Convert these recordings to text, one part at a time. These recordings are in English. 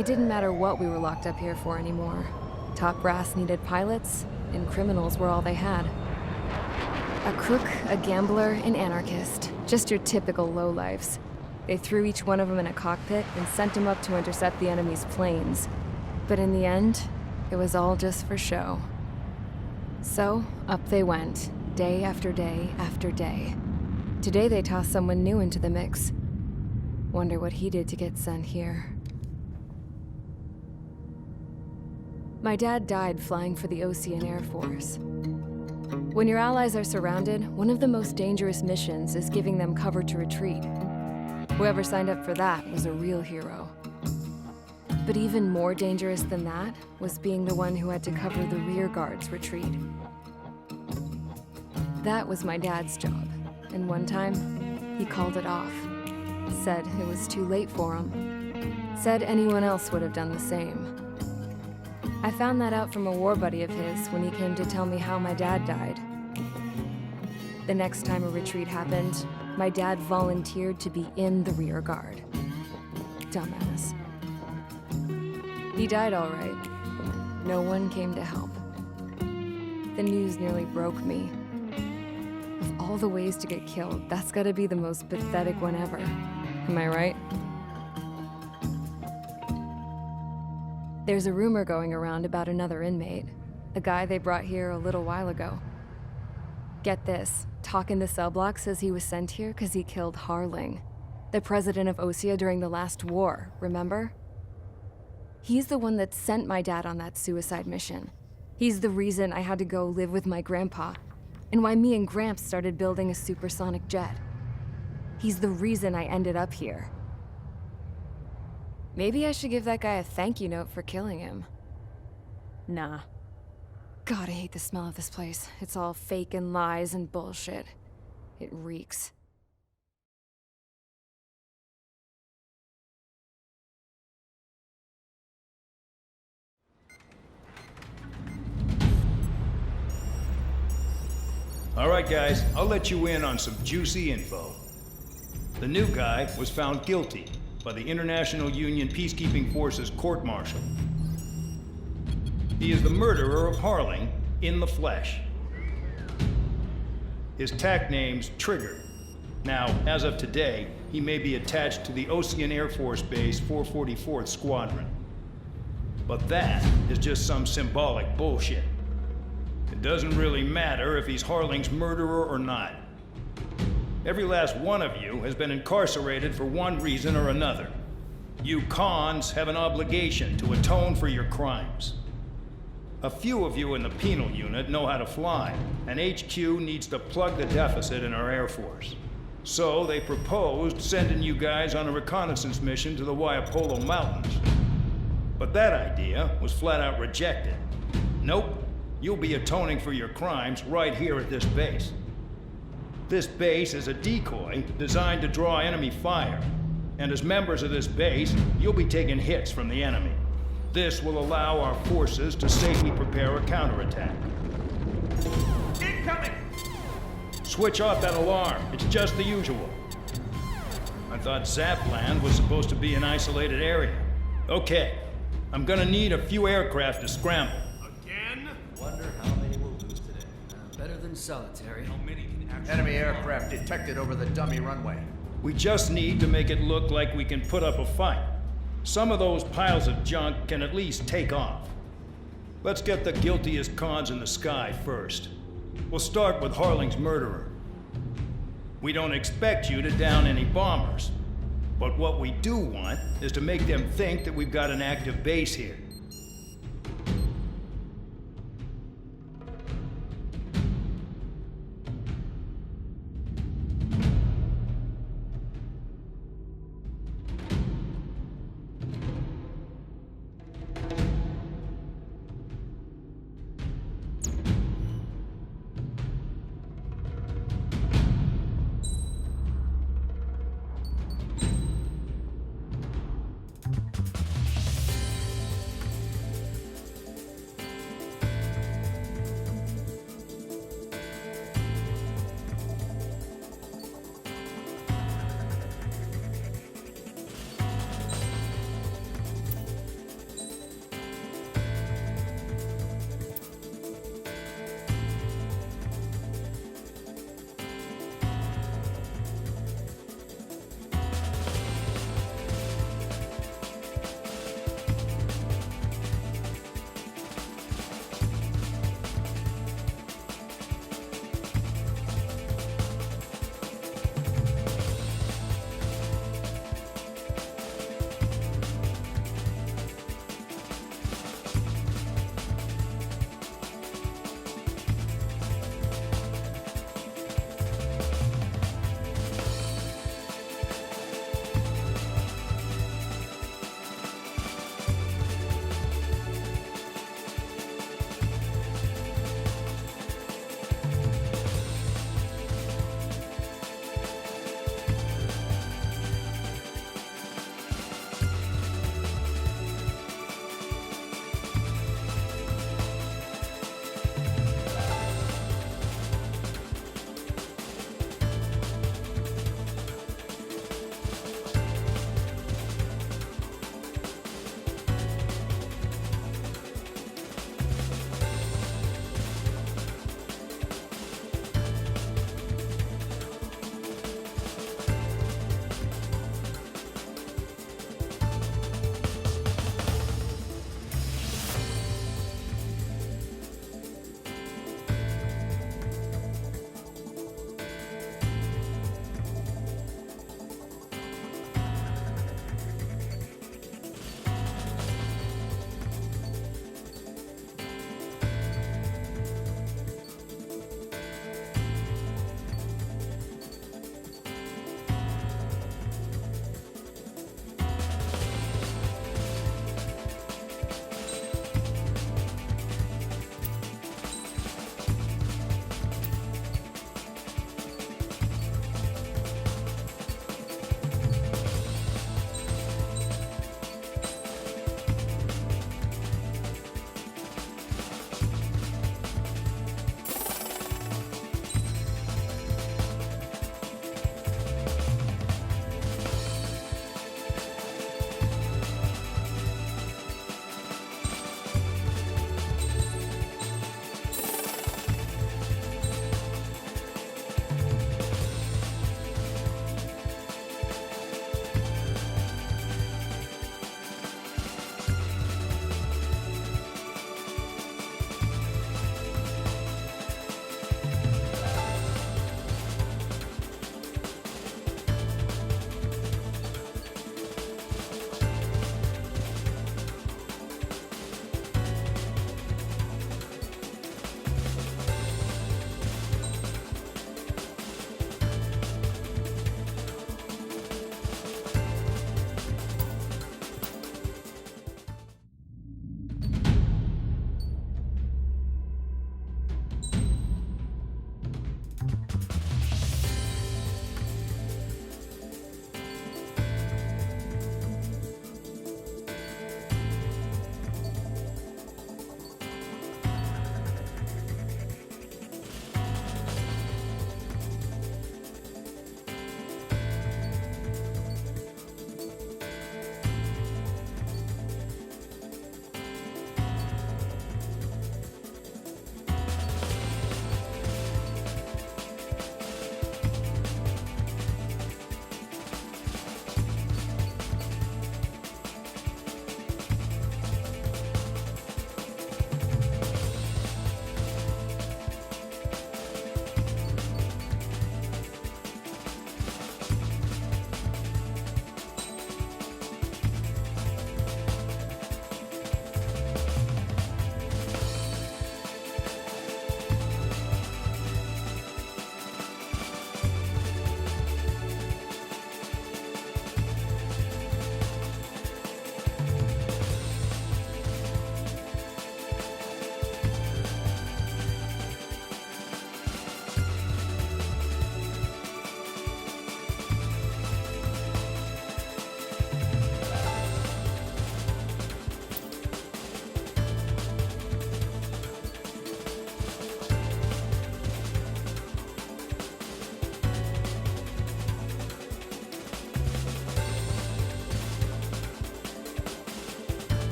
It didn't matter what we were locked up here for anymore. Top brass needed pilots, and criminals were all they had. A crook, a gambler, an anarchist. Just your typical lowlifes. They threw each one of them in a cockpit and sent them up to intercept the enemy's planes. But in the end, it was all just for show. So, up they went, day after day after day. Today they tossed someone new into the mix. Wonder what he did to get sent here. My dad died flying for the Osean Air Force. When your allies are surrounded, one of the most dangerous missions is giving them cover to retreat. Whoever signed up for that was a real hero. But even more dangerous than that was being the one who had to cover the rear guard's retreat. That was my dad's job, and one time, he called it off. Said it was too late for him. Said anyone else would have done the same. I found that out from a war buddy of his when he came to tell me how my dad died. The next time a retreat happened, my dad volunteered to be in the rear guard. Dumbass. He died all right. No one came to help. The news nearly broke me. Of all the ways to get killed, that's gotta be the most pathetic one ever. Am I right? There's a rumor going around about another inmate. A guy they brought here a little while ago. Get this, talk in the cell block says he was sent here because he killed Harling, the president of Osea during the last war, remember? He's the one that sent my dad on that suicide mission. He's the reason I had to go live with my grandpa, and why me and Gramps started building a supersonic jet. He's the reason I ended up here. Maybe I should give that guy a thank you note for killing him. Nah. God, I hate the smell of this place. It's all fake and lies and bullshit. It reeks. All right, guys, I'll let you in on some juicy info. The new guy was found guilty by the International Union Peacekeeping Forces court-martial. He is the murderer of Harling in the flesh. His TAC name's Trigger. Now, as of today, he may be attached to the Osean Air Force Base 444th Squadron. But that is just some symbolic bullshit. It doesn't really matter if he's Harling's murderer or not. Every last one of you has been incarcerated for one reason or another. You cons have an obligation to atone for your crimes. A few of you in the penal unit know how to fly, and HQ needs to plug the deficit in our Air Force. So they proposed sending you guys on a reconnaissance mission to the Waiapolo Mountains. But that idea was flat out rejected. Nope, you'll be atoning for your crimes right here at this base. This base is a decoy designed to draw enemy fire. And as members of this base, you'll be taking hits from the enemy. This will allow our forces to safely prepare a counterattack. Incoming! Switch off that alarm. It's just the usual. I thought Zapland was supposed to be an isolated area. Okay, I'm gonna need a few aircraft to scramble. Again? Wonder how many we'll lose today. Better than solitary. How many can actually... Enemy aircraft detected over the dummy runway. We just need to make it look like we can put up a fight. Some of those piles of junk can at least take off. Let's get the guiltiest cons in the sky first. We'll start with Harling's murderer. We don't expect you to down any bombers. But what we do want is to make them think that we've got an active base here.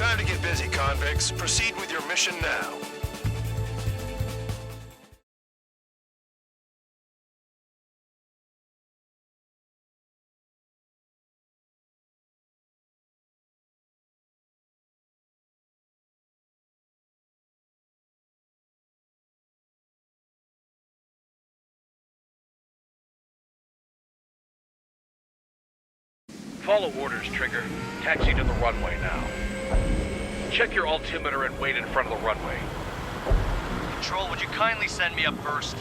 Time to get busy, convicts. Proceed with your mission now. Follow orders, Trigger. Taxi to the runway now. Check your altimeter and wait in front of the runway. Control, would you kindly send me up first?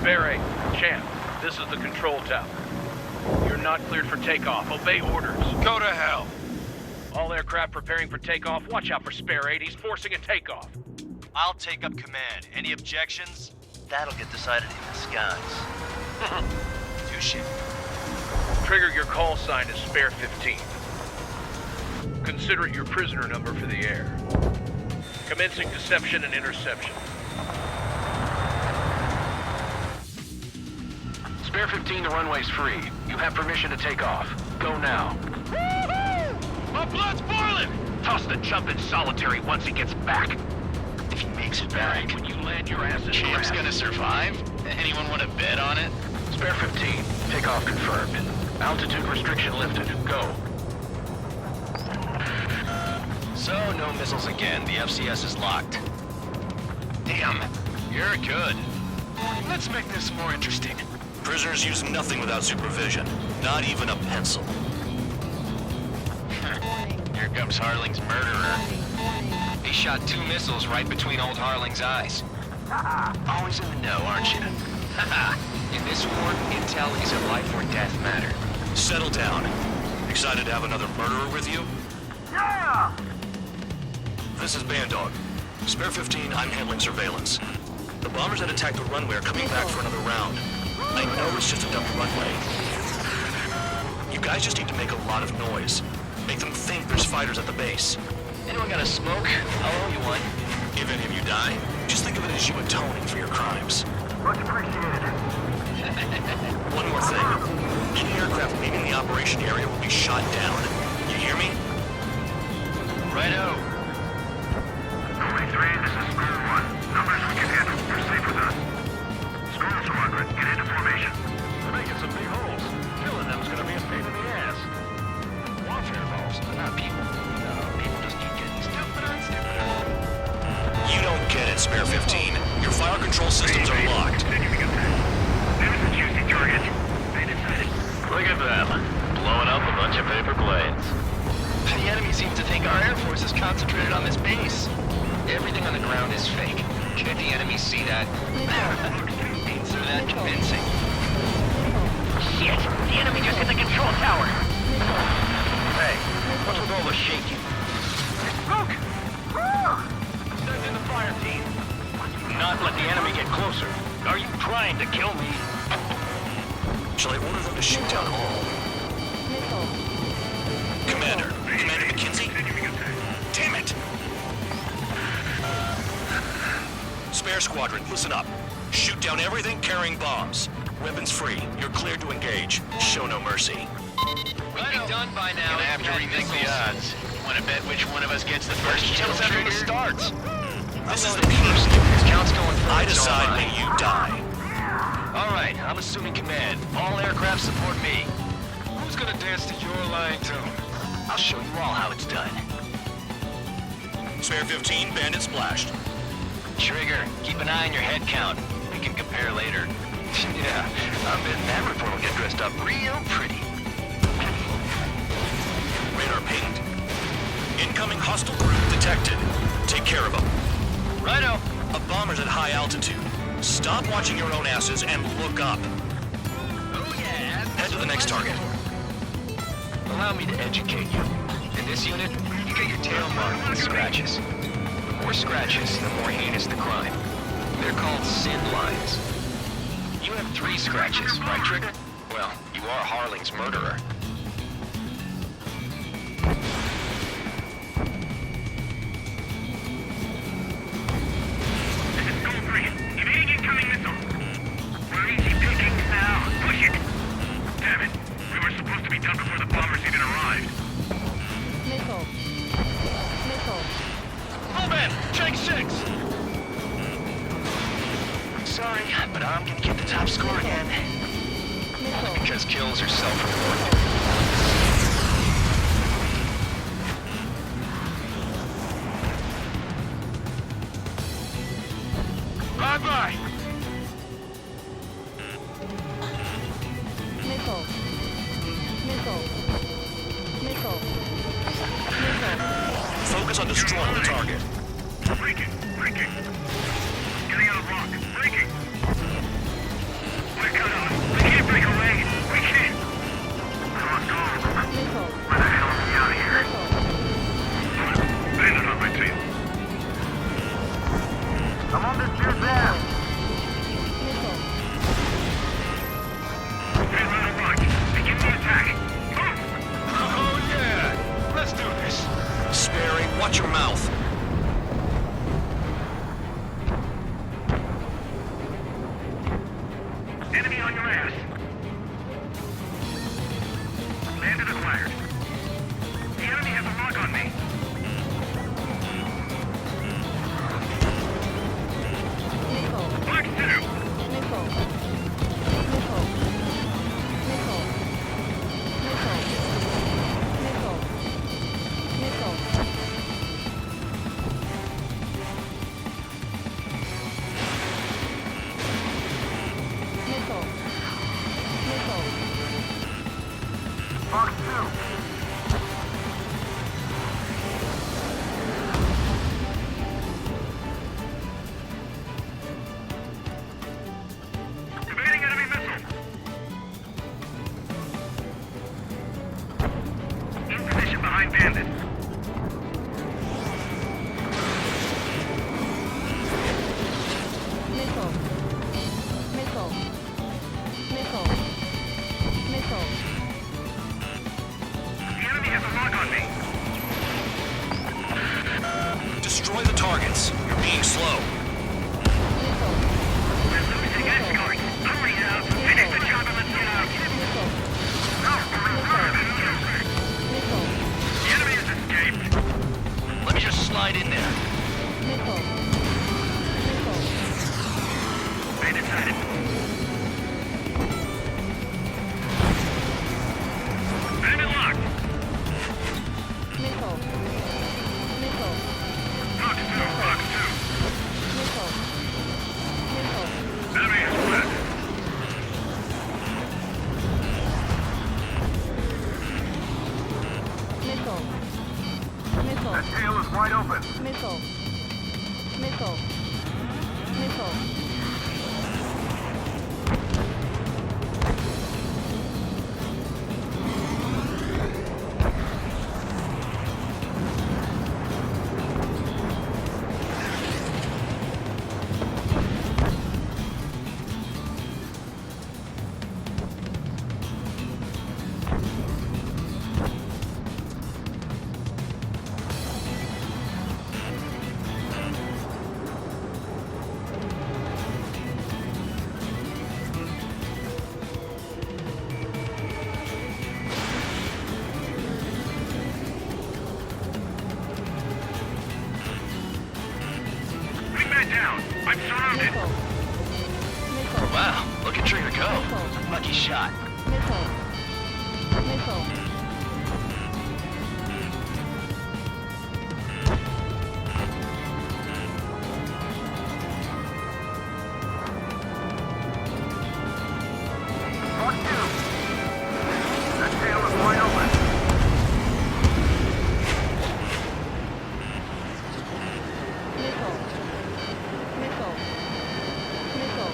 Spare 8, Champ, this is the control tower. You're not cleared for takeoff. Obey orders. Go to hell. All aircraft preparing for takeoff. Watch out for Spare 8. He's forcing a takeoff. I'll take up command. Any objections? That'll get decided in the skies. Touche. Trigger, your call sign is Spare 15. Consider it your prisoner number for the air. Commencing deception and interception. Spare 15, the runway's free. You have permission to take off. Go now. Woohoo! My blood's boiling! Toss the chump in solitary once he gets back. If he makes it back, When you land your ass in Champ's grass. gonna survive? Anyone want to bet on it? Spare 15, takeoff confirmed. Altitude restriction lifted. Go. So, no missiles again. The FCS is locked. Damn, you're good. Let's make this more interesting. Prisoners use nothing without supervision, not even a pencil. Here comes Harling's murderer. He shot 2 missiles right between old Harling's eyes. Always in the know, aren't you? In this war, intel is a life or death matter. Settle down. Excited to have another murderer with you? Yeah! This is Bandog. Spare 15, I'm handling surveillance. The bombers that attacked the runway are coming back for another round. I know it's just a dumb runway. You guys just need to make a lot of noise. Make them think there's fighters at the base. Anyone got a smoke? I'll owe you one. If any of you die, just think of it as you atoning for your crimes. Much appreciated. One more thing. Any aircraft leaving the operation area will be shot down. You hear me? Righto. 23, this is School 1. Numbers we can handle. Proceed with us. School 200, get into formation. We're making some big holes. Killing them's gonna be a pain in the ass. Warfare holes, they're not people. No, people just keep getting stupider and stupider. You don't get it, Spare 15. Your fire control systems are locked. Continuing attack. There's a juicy target. They decided. Look at them, blowing up a bunch of paper planes. The enemy seems to think our Air Force is concentrated on this base. Everything on the ground is fake. Can't the enemy see that? Means they're that convincing. Shit! The enemy just hit the control tower! Hey, what's with all the shaking? Look! Send in the fire team. Not let the enemy get closer. Are you trying to kill me? Shall I order them to shoot down all? Commander McKenzie? Damn it! Spare Squadron, listen up. Shoot down everything carrying bombs. Weapons free. You're cleared to engage. Show no mercy. Right done by now. Gonna have to rethink the odds. Want to bet which one of us gets the first kill after the starts? This is the first. This count's going for I decide when you die. All right, I'm assuming command. All aircraft support me. Who's gonna dance to your line tune? I'll show you all how it's done. Spare 15, bandit splashed. Trigger, keep an eye on your head count. We can compare later. Yeah, I bet that report will get dressed up real pretty. Radar pinged. Incoming hostile group detected. Take care of them. Righto. A bomber's at high altitude. Stop watching your own asses and look up. Oh yeah. Head to the next target. Allow me to educate you. In this unit, you get your tail marked with scratches. The more scratches, the more heinous the crime. They're called sin lines. You have 3 scratches, right, Trigger? Well, you are Harling's murderer. This is Gold 3. Evading incoming missile. We're easy picking now. Push it. Damn it. We were supposed to be done before the bombers even arrived. sorry, but I'm gonna get the top score again. Missile. Because kills are self-rewarding. Bye-bye! Missile. Missile. Missile. Missile. Focus on destroying the target. Breaking! Breaking! Getting out of lock! Breaking! We're cut off! We can't break away! We can't! Come on, Missile. where the hell are we out of here? Missile. Bandit on my team. I'm on this dude's there! Missile. Get right of lock! Begin the attack! Move! Oh yeah! Let's do this! Sperry, watch your mouth. Enemy on your ass! Landed acquired. The enemy has a lock on me. Missile. Lock 2! Missile. Missile. Missile. Missile. Missile. Missile. Missile. Missile. Box 2! Evading enemy missile! In position behind bandit. Missile. Missile. Missile. Missile. The enemy has a lock on me. Destroy the targets. You're being slow. Missile. We're losing escort. Hurry up. Finish the job and let's get out. Missile. No, Missile. the enemy has escaped. Let me just slide in there. Missile. Missile. Bandit sighted. Enemy locked. Missile. Missile. Box 2, box 2. Missile. Missile. Enemy is fled. Missile. Missile. That tail is wide open. Missile. Missile. Missile. Wingman down. I'm surrounded. Missile. Missile. Wow, look at Trigger go. Missile. Lucky shot. Missile. Missile. Box 2. That tail is wide open. Missile. Missile. Missile.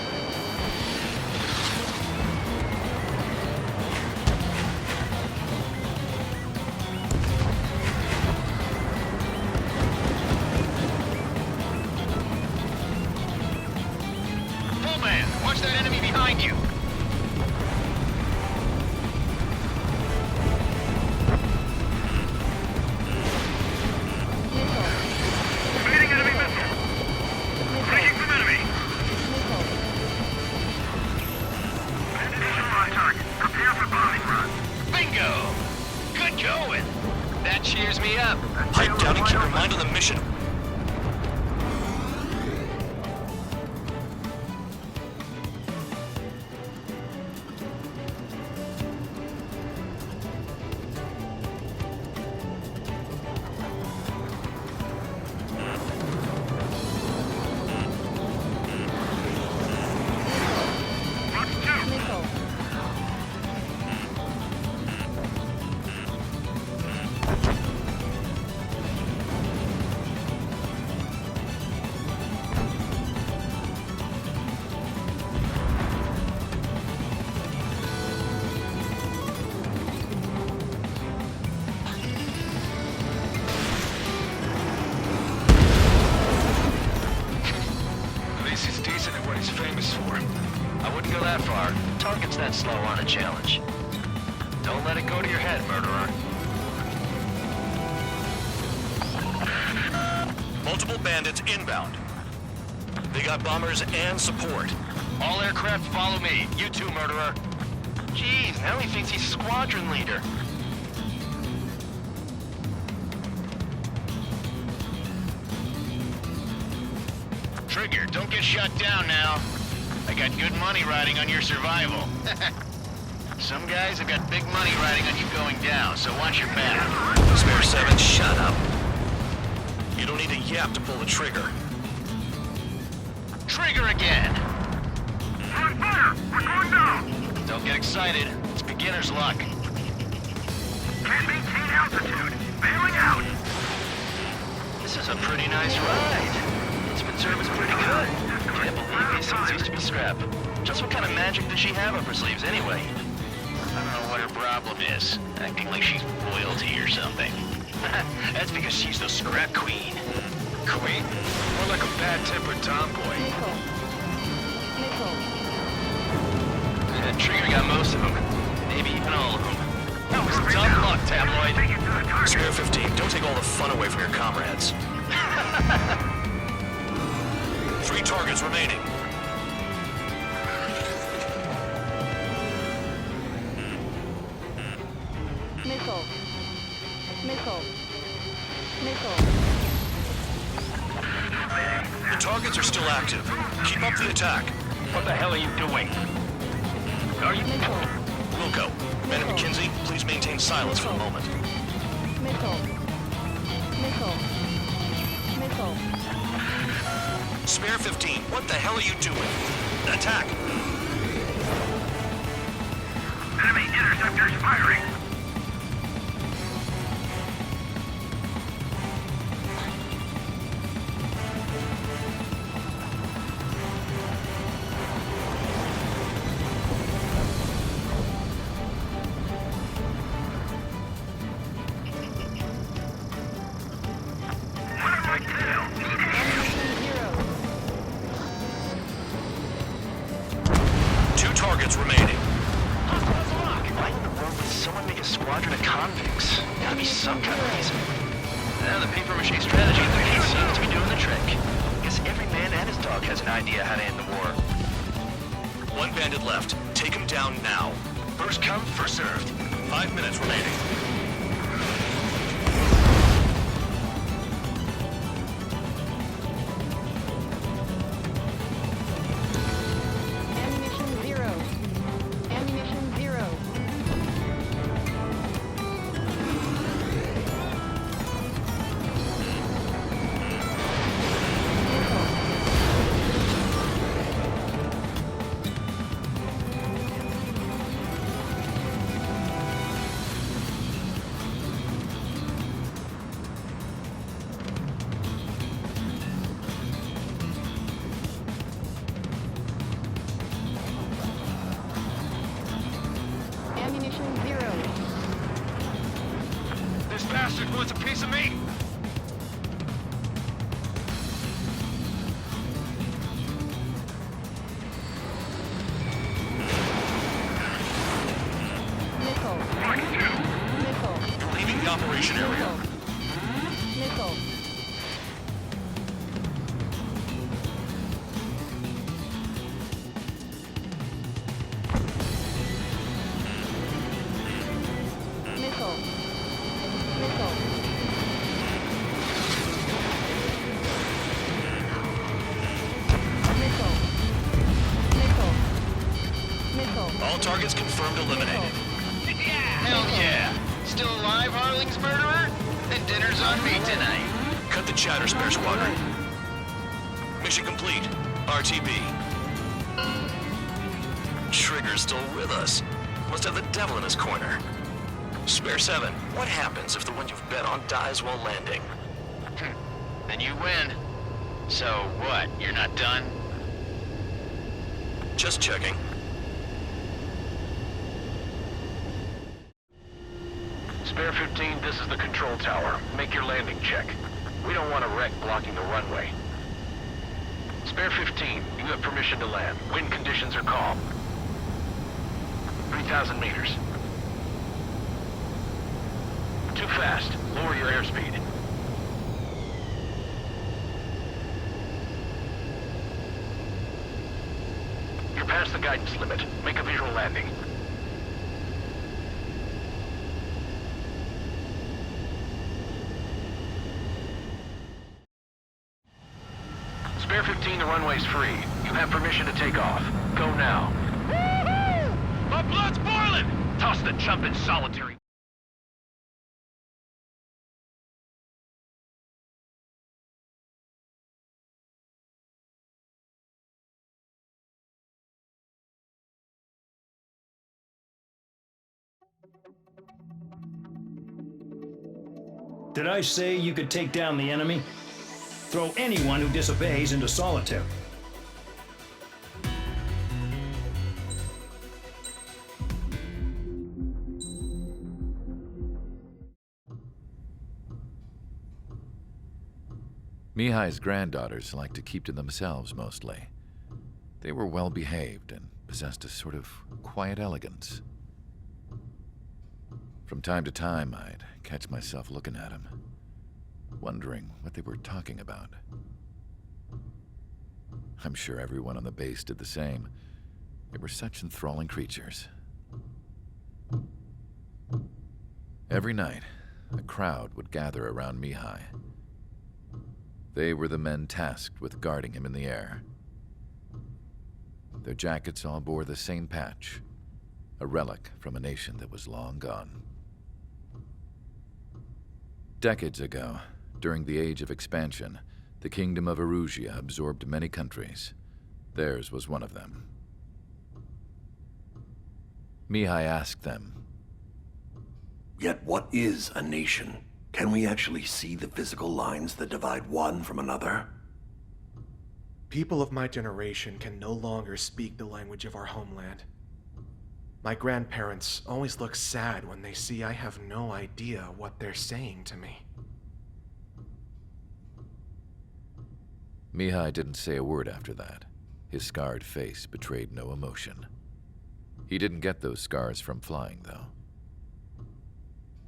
Full man, watch that enemy behind you. Missile. Evading enemy missile. Breaking from enemy. Missile. Bandit is on target. Prepare for bombing run. Bingo! Good going. That cheers me up. Pipe down and keep your mind on the mission. guess he's decent at what he's famous for. I wouldn't go that far. Target's that slow on a challenge. Don't let it go to your head, murderer. Multiple bandits inbound. They got bombers and support. All aircraft follow me. You too, murderer. Jeez, now he thinks he's squadron leader. Trigger, don't get shut down now. I got good money riding on your survival. Some guys have got big money riding on you going down, so watch your back. Spare 7, shut up. You don't need a yap to pull the trigger. Trigger again! We're on fire! We're going down! Don't get excited. It's beginner's luck. Can't maintain altitude. Bailing out! This is a pretty nice ride. Spencer was pretty good. Can't believe these things used to be scrap. Just what kind of magic does she have up her sleeves anyway? I don't know what her problem is. Acting like she's royalty or something. That's because she's the scrap queen. Queen? More like a bad-tempered tomboy. Trigger got most of them. Maybe even all of them. That was tough luck, Tabloid. Take it to the target. Spare 15, don't take all the fun away from your comrades. 3 targets remaining. Missile. Missile. Missile. The targets are still active. Keep up the attack. What the hell are you doing? Are you... Wilco, Man at McKinsey, please maintain silence for a moment. Missile. Missile. Missile. Spare 15, what the hell are you doing? Attack! Enemy interceptors firing! One on my tail! Zero. 2 targets remaining. Why in the world would someone make a squadron of convicts? Gotta be some kind of reason. Now the paper-mache strategy seems to be doing the trick. Guess every man and his dog has an idea how to end the war. 1 bandit left. Take him down now. First come, first served. 5 minutes remaining. Ammunition zero. Ammunition zero. Ammunition zero. This bastard wants a piece of me? Missile. Missile. You're leaving the operation area. Missile. Missile. Missile. Missile. Missile. Missile. All targets confirmed eliminated. Hell yeah! Still alive, Harling's murderer? Then dinner's on me tonight. Cut the chatter, Spare Squadron. Mission complete. RTB. Trigger's still with us. Must have the devil in his corner. Spare 7, what happens if the one you've bet on dies while landing? Then you win. So what, you're not done? Just checking. Spare 15, this is the control tower. Make your landing check. We don't want a wreck blocking the runway. Spare 15, you have permission to land. Wind conditions are calm. 3,000 meters. Too fast. Lower your airspeed. You're past the guidance limit. Make a visual landing. Spare 15, the runway's free. You have permission to take off. Go now. Woo-hoo! My blood's boiling! Toss the chump in solitary. Did I say you could take down the enemy? Throw anyone who disobeys into solitary. Mihai's granddaughters liked to keep to themselves mostly. They were well behaved and possessed a sort of quiet elegance. From time to time, I'd catch myself looking at them, wondering what they were talking about. I'm sure everyone on the base did the same. They were such enthralling creatures. Every night, a crowd would gather around Mihai. They were the men tasked with guarding him in the air. Their jackets all bore the same patch, a relic from a nation that was long gone. Decades ago, during the Age of Expansion, the Kingdom of Erusia absorbed many countries. Theirs was one of them. Mihai asked them, "Yet what is a nation? Can we actually see the physical lines that divide one from another?" People of my generation can no longer speak the language of our homeland. My grandparents always look sad when they see I have no idea what they're saying to me. Mihai didn't say a word after that. His scarred face betrayed no emotion. He didn't get those scars from flying, though.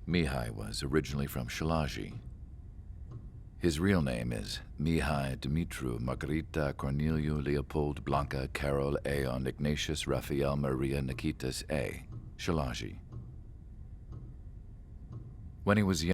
Mihai was originally from Shalaji. His real name is Mihai Dumitru Margarita Corneliu Leopold Blanca Carol Aeon Ignatius Raphael Maria Nikitas A. Shalaji. When he was young,